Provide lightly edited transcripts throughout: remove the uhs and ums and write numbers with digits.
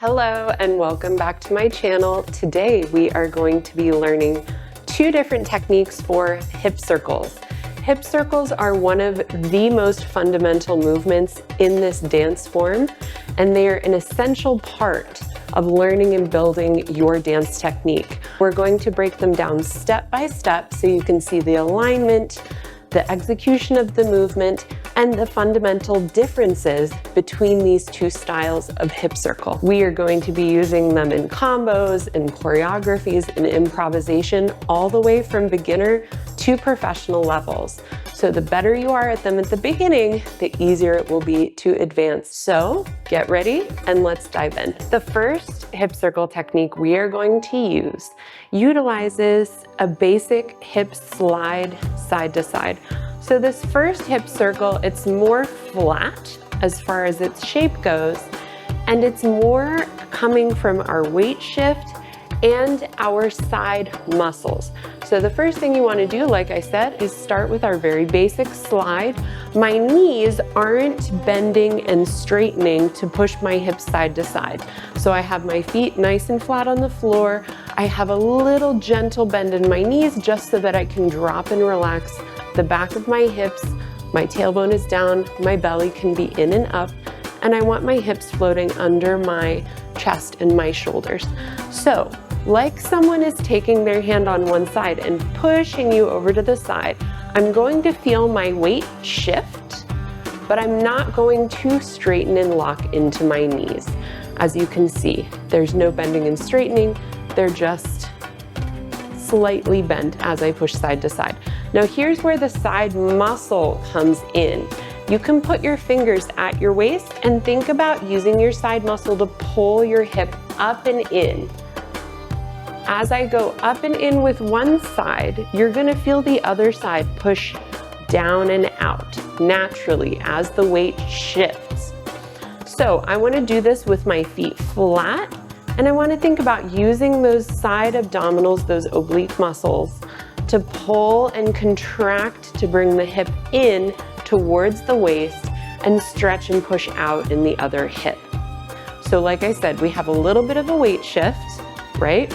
Hello and welcome back to my channel. Today we are going to be learning two different techniques for hip circles. Hip circles are one of the most fundamental movements in this dance form, and they are an essential part of learning and building your dance technique. We're going to break them down step by step so you can see the alignment, the execution of the movement, and the fundamental differences between these two styles of hip circle. We are going to be using them in combos, in choreographies, in improvisation, all the way from beginner to professional levels. So the better you are at them at the beginning, the easier it will be to advance. So get ready and let's dive in. The first hip circle technique we are going to use utilizes a basic hip slide side to side. So this first hip circle, it's more flat as far as its shape goes, and it's more coming from our weight shift and our side muscles. So the first thing you want to do, like I said, is start with our very basic slide. My knees aren't bending and straightening to push my hips side to side. So I have my feet nice and flat on the floor. I have a little gentle bend in my knees just so that I can drop and relax the back of my hips. My tailbone is down, my belly can be in and up, and I want my hips floating under my chest and my shoulders. So, like someone is taking their hand on one side and pushing you over to the side, I'm going to feel my weight shift, but I'm not going to straighten and lock into my knees. As you can see, there's no bending and straightening, they're just slightly bent as I push side to side. Now here's where the side muscle comes in. You can put your fingers at your waist and think about using your side muscle to pull your hip up and in. As I go up and in with one side, you're gonna feel the other side push down and out naturally as the weight shifts. So I wanna do this with my feet flat, and I wanna think about using those side abdominals, those oblique muscles, to pull and contract to bring the hip in towards the waist and stretch and push out in the other hip. So like I said, we have a little bit of a weight shift, right?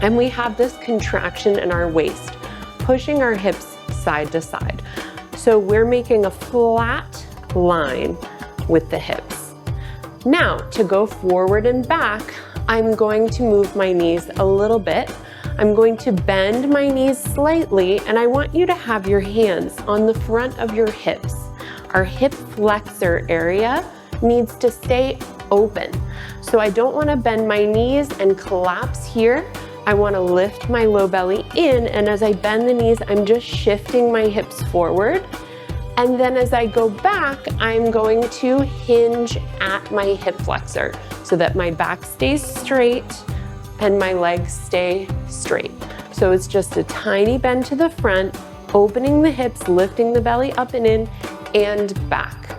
And we have this contraction in our waist, pushing our hips side to side. So we're making a flat line with the hips. Now, to go forward and back, I'm going to move my knees a little bit. I'm going to bend my knees slightly, and I want you to have your hands on the front of your hips. Our hip flexor area needs to stay open. So I don't want to bend my knees and collapse here. I want to lift my low belly in, and as I bend the knees, I'm just shifting my hips forward. And then as I go back, I'm going to hinge at my hip flexor so that my back stays straight and my legs stay straight. So it's just a tiny bend to the front, opening the hips, lifting the belly up and in, and back.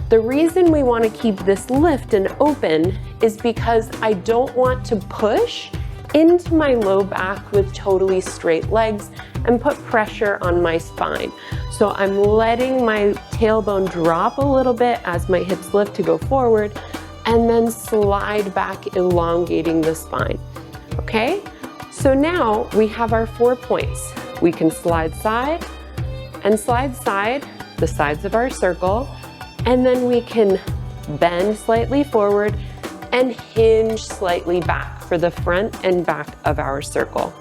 The reason we want to keep this lift and open is because I don't want to push into my low back with totally straight legs and put pressure on my spine. So I'm letting my tailbone drop a little bit as my hips lift to go forward, and then slide back, elongating the spine. Okay? So now we have our 4 points. We can slide side and slide side, the sides of our circle, and then we can bend slightly forward and hinge slightly back for the front and back of our circle.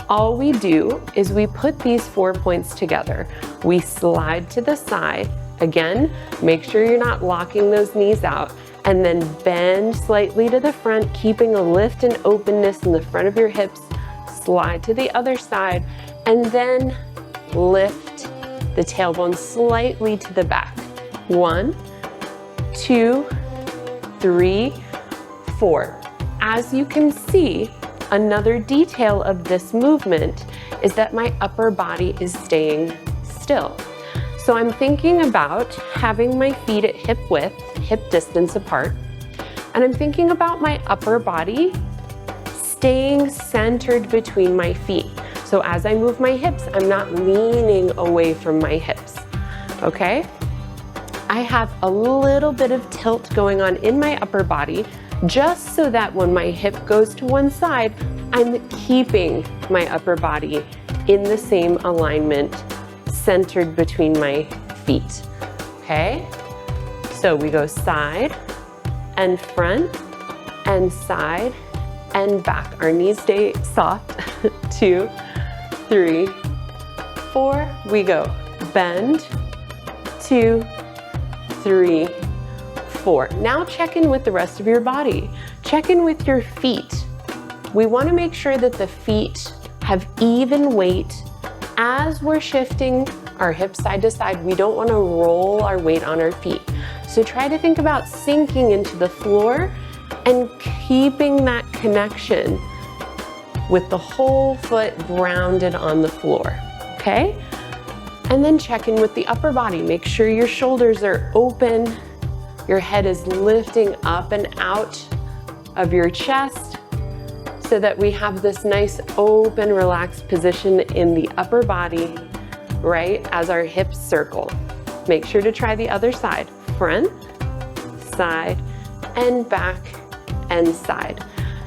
All we do is we put these 4 points together. We slide to the side. Again, make sure you're not locking those knees out, and then bend slightly to the front, keeping a lift and openness in the front of your hips. Slide to the other side, and then lift the tailbone slightly to the back. 1, 2, 3, 4. As you can see, another detail of this movement is that my upper body is staying still. So I'm thinking about having my feet at hip width, hip distance apart, and I'm thinking about my upper body staying centered between my feet. So as I move my hips, I'm not leaning away from my hips, okay? I have a little bit of tilt going on in my upper body just so that when my hip goes to one side, I'm keeping my upper body in the same alignment, centered between my feet, okay? So we go side and front and side and back. Our knees stay soft. 2, 3, 4. We go bend, 2, 3, 4. Now check in with the rest of your body. Check in with your feet. We want to make sure that the feet have even weight as we're shifting our hips side to side. We don't want to roll our weight on our feet. So try to think about sinking into the floor and keeping that connection with the whole foot grounded on the floor, okay? And then check in with the upper body. Make sure your shoulders are open, your head is lifting up and out of your chest so that we have this nice open, relaxed position in the upper body, right, as our hips circle. Make sure to try the other side. Front, side, and back, and side.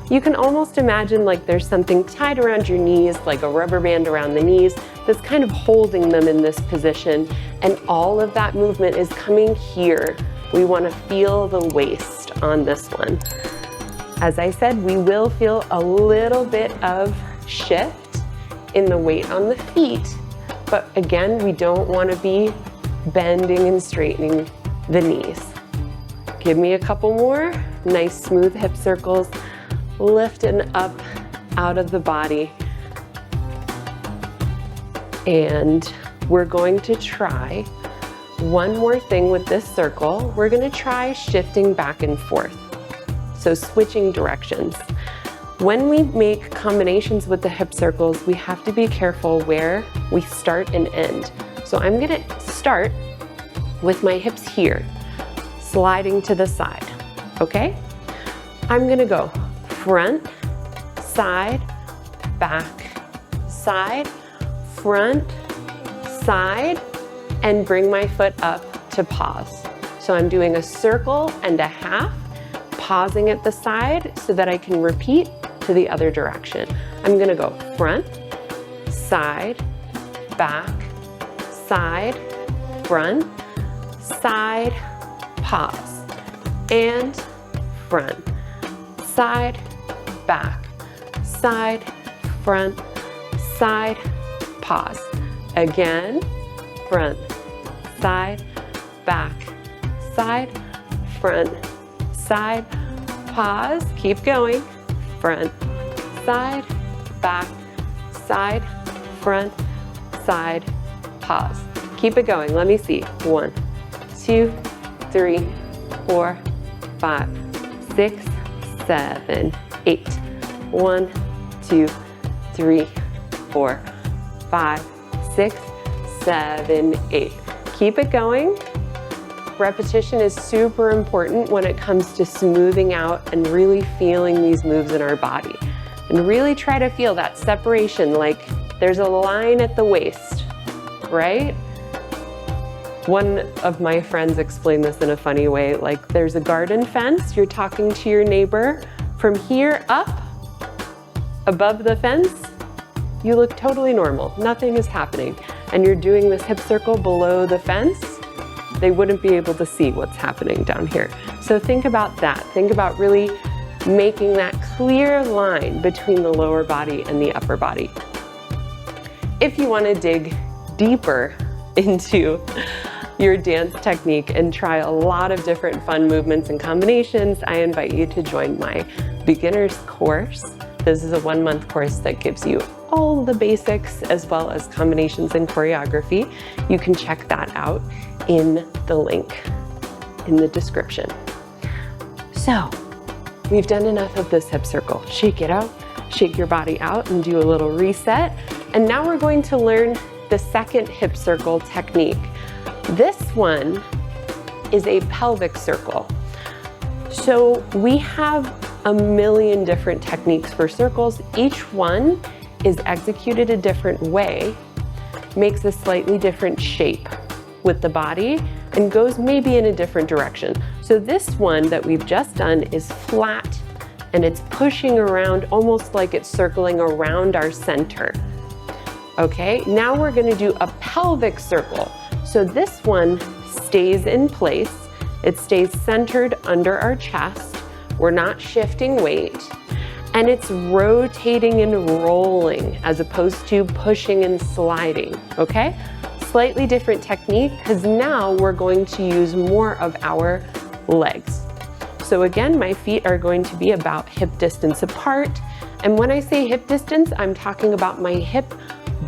You can almost imagine like there's something tied around your knees, like a rubber band around the knees, that's kind of holding them in this position, and all of that movement is coming here. We want to feel the waist on this one. As I said, we will feel a little bit of shift in the weight on the feet, but again, we don't want to be bending and straightening the knees. Give me a couple more. Nice smooth hip circles, lifting up out of the body. And we're going to try one more thing with this circle. We're going to try shifting back and forth. So switching directions. When we make combinations with the hip circles, we have to be careful where we start and end. So I'm going to start with my hips here, sliding to the side, okay? I'm going to go front, side, back, side, front, side, and bring my foot up to pause. So I'm doing a circle and a half, pausing at the side so that I can repeat to the other direction. I'm gonna go front, side, back, side, front, side, pause, and front, side, back, side, front, side, pause. Again, front, side, back, side, front, side, pause. Keep going. Front, side, back, side, front, side, pause. Keep it going. Let me see. 1, 2, 3, 4, 5, 6, 7, 8. 1, 2, 3, 4, 5, 6, 7, 8. Keep it going. Repetition is super important when it comes to smoothing out and really feeling these moves in our body. And really try to feel that separation, like there's a line at the waist, right? One of my friends explained this in a funny way, like there's a garden fence, you're talking to your neighbor. From here up, above the fence, you look totally normal, nothing is happening. And you're doing this hip circle below the fence, they wouldn't be able to see what's happening down here. So think about that. Think about really making that clear line between the lower body and the upper body. If you want to dig deeper into your dance technique and try a lot of different fun movements and combinations, I invite you to join my beginner's course. This is a 1-month course that gives you all the basics as well as combinations and choreography. You can check that out in the link in the description. So we've done enough of this hip circle. Shake it out, shake your body out and do a little reset. And now we're going to learn the second hip circle technique. This one is a pelvic circle. So we have a million different techniques for circles. Each one is executed a different way, makes a slightly different shape with the body, and goes maybe in a different direction. So So this one that we've just done is flat and it's pushing around almost like it's circling around our center. Okay, now we're gonna do a pelvic circle. So this one stays in place. It stays centered under our chest. We're not shifting weight. And it's rotating and rolling as opposed to pushing and sliding, okay? Slightly different technique because now we're going to use more of our legs. So again, my feet are going to be about hip distance apart. And when I say hip distance, I'm talking about my hip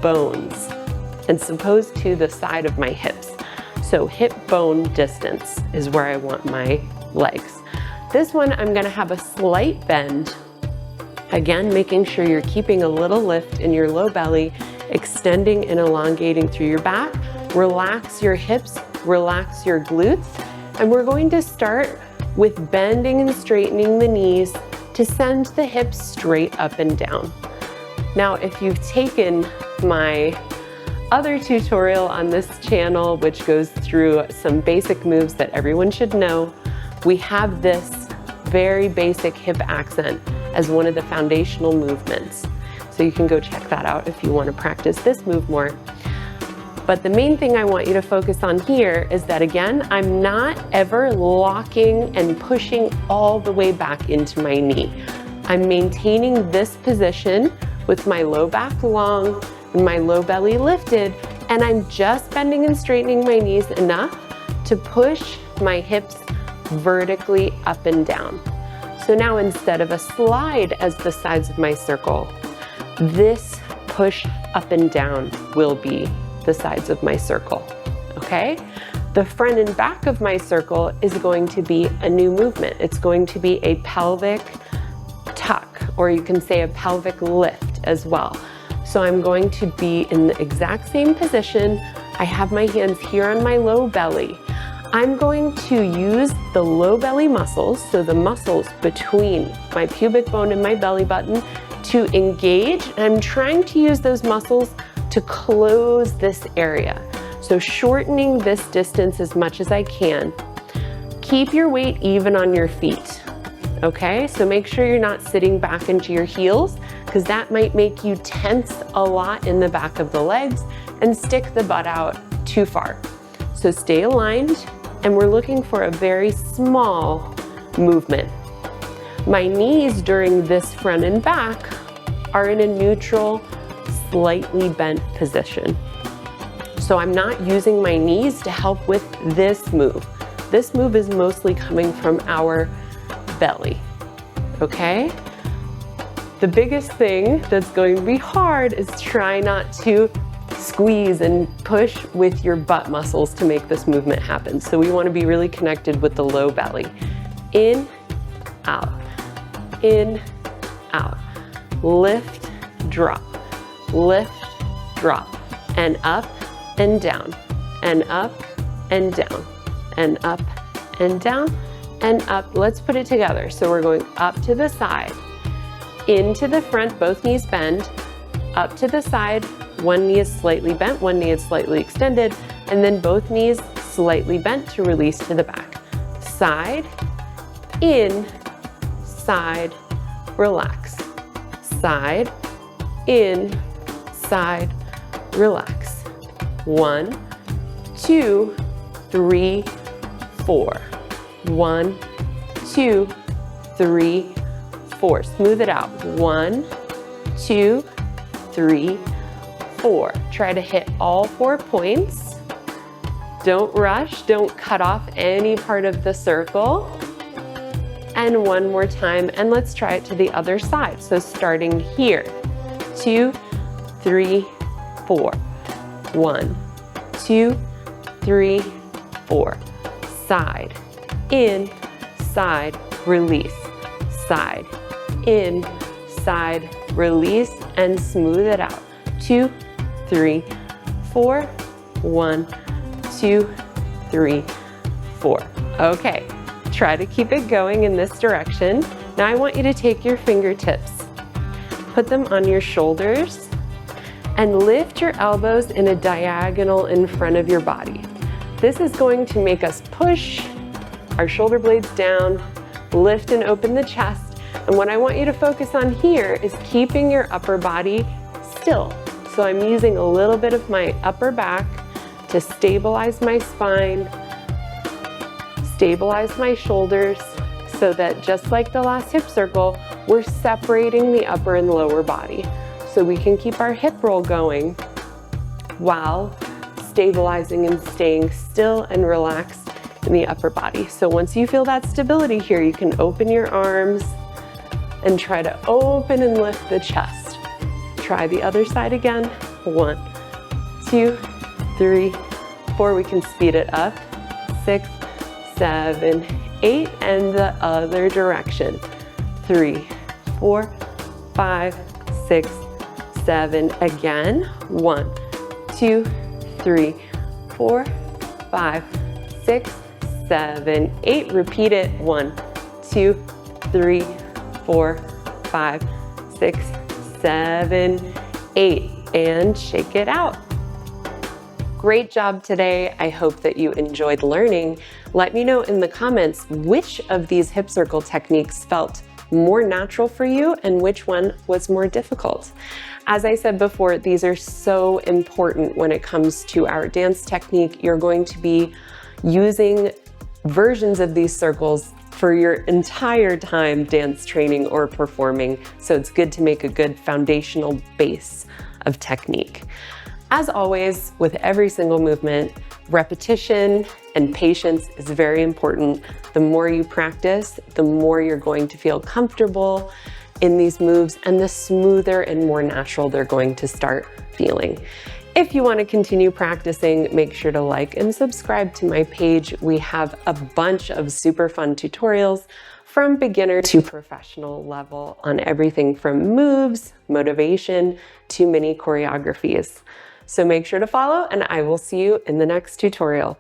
bones as opposed to the side of my hips. So hip bone distance is where I want my legs. This one, I'm gonna have a slight bend. Again, making sure you're keeping a little lift in your low belly, extending and elongating through your back. Relax your hips, relax your glutes. And we're going to start with bending and straightening the knees to send the hips straight up and down. Now, if you've taken my other tutorial on this channel, which goes through some basic moves that everyone should know, we have this very basic hip accent as one of the foundational movements. So you can go check that out if you want to practice this move more. But the main thing I want you to focus on here is that, again, I'm not ever locking and pushing all the way back into my knee. I'm maintaining this position with my low back long and my low belly lifted, and I'm just bending and straightening my knees enough to push my hips vertically up and down. So now instead of a slide as the sides of my circle, this push up and down will be the sides of my circle, okay? The front and back of my circle is going to be a new movement. It's going to be a pelvic tuck, or you can say a pelvic lift as well. So I'm going to be in the exact same position. I have my hands here on my low belly. I'm going to use the low belly muscles, so the muscles between my pubic bone and my belly button, to engage. I'm trying to use those muscles to close this area. So shortening this distance as much as I can. Keep your weight even on your feet, okay? So make sure you're not sitting back into your heels, because that might make you tense a lot in the back of the legs and stick the butt out too far. So stay aligned, and we're looking for a very small movement. My knees during this front and back are in a neutral, slightly bent position. So I'm not using my knees to help with this move. This move is mostly coming from our belly, okay? The biggest thing that's going to be hard is try not to squeeze and push with your butt muscles to make this movement happen. So we want to be really connected with the low belly. In, out, lift, drop, and up and down, and up and down, and up and down, and up. Let's put it together. So we're going up to the side, into the front, both knees bend, up to the side, one knee is slightly bent, one knee is slightly extended, and then both knees slightly bent to release to the back. Side, in, side, relax. Side, in, side, relax. 1, 2, 3, 4. 1, 2, 3, 4. Smooth it out. 1, 2, 3, 4. Try to hit all 4 points. Don't rush. Don't cut off any part of the circle. And one more time, and let's try it to the other side. So starting here, 2, 3, 4. 1, 2, 3, 4. Side, in, side, release. Side, in, side, release, and smooth it out. 2, 3, 4. 1, 2, 3, 4. Okay. Try to keep it going in this direction. Now I want you to take your fingertips, put them on your shoulders, and lift your elbows in a diagonal in front of your body. This is going to make us push our shoulder blades down, lift and open the chest. And what I want you to focus on here is keeping your upper body still. So I'm using a little bit of my upper back to stabilize my spine, stabilize my shoulders, so that just like the last hip circle, we're separating the upper and lower body. So we can keep our hip roll going while stabilizing and staying still and relaxed in the upper body. So once you feel that stability here, you can open your arms and try to open and lift the chest. Try the other side again. 1, 2, 3, 4. We can speed it up. 6, 7, 8, and the other direction. 3, 4, 5, 6, 7. Again. 1, 2, 3, 4, 5, 6, 7, 8. Repeat it. 1, 2, 3, 4, 5, 6, 7, 8. And shake it out. Great job today. I hope that you enjoyed learning. Let me know in the comments which of these hip circle techniques felt more natural for you and which one was more difficult. As I said before, these are so important when it comes to our dance technique. You're going to be using versions of these circles for your entire time dance training or performing, so it's good to make a good foundational base of technique. As always, with every single movement, repetition and patience is very important. The more you practice, the more you're going to feel comfortable in these moves and the smoother and more natural they're going to start feeling. If you want to continue practicing, make sure to like and subscribe to my page. We have a bunch of super fun tutorials from beginner to professional level on everything from moves, motivation, to mini choreographies. So make sure to follow, and I will see you in the next tutorial.